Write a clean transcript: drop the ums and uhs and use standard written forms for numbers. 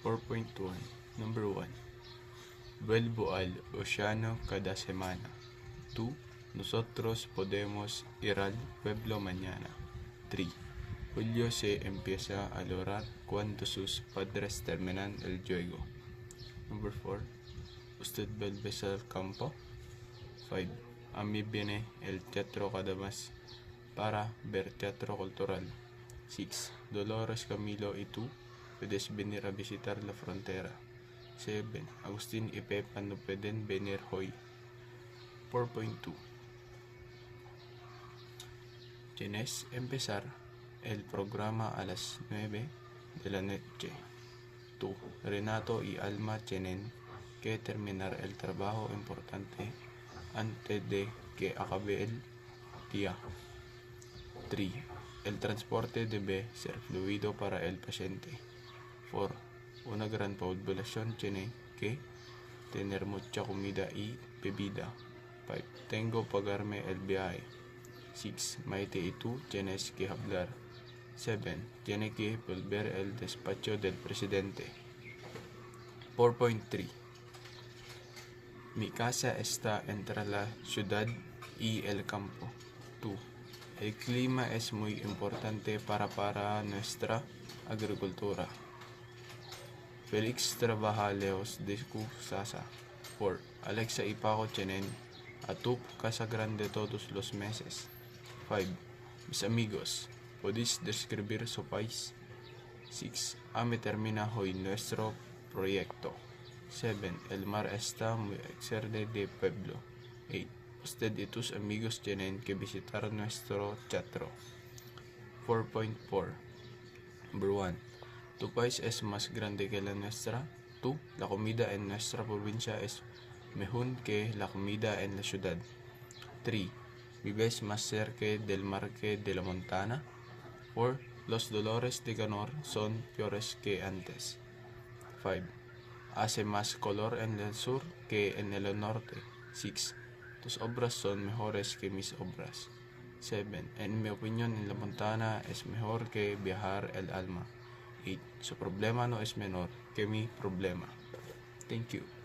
4.1 Number 1. Vuelvo al océano cada semana. 2. Nosotros podemos ir al pueblo mañana. 3. Julio se empieza a llorar cuando sus padres terminan el juego. Number 4. Usted vuelve al campo. 5. A mí viene el teatro cada mes para ver teatro cultural. 6. Dolores, Camilo y tú puedes venir a visitar la frontera. 7. Agustín y Pepa no pueden venir hoy. 4.2 Tienes empezar el programa a las 9 de la noche. Tú, Renato y Alma tienen que terminar el trabajo importante antes de que acabe el día. 3. El transporte debe ser fluido para el paciente. 4. Una gran población tiene que tener mucha comida y bebida. 5. Tengo que pagarme el viaje. 6. Maite y tú tienes que hablar. 7. Tiene que volver el despacho del presidente. 4.3 Mi casa está entre la ciudad y el campo. 2. El clima es muy importante para nuestra agricultura. Felix trabaja lejos de su casa. 4. Alexa y Paco tienen a tu casa grande todos los meses. 5. Mis amigos, ¿podéis describir su país? 6. Ame termina hoy nuestro proyecto. 7. El mar está muy cerca del pueblo. 8. Usted y tus amigos tienen que visitar nuestro teatro. 4.4 Number 1. Tu país es más grande que la nuestra. 2. La comida en nuestra provincia es mejor que la comida en la ciudad. 3. Vives más cerca del mar que de la montaña. 4. Los dolores de calor son peores que antes. 5. Hace más calor en el sur que en el norte. 6. Tus obras son mejores que mis obras. 7. En mi opinión, en la montaña es mejor que viajar el alma. 8. Su problema no es menor que mi problema. Thank you.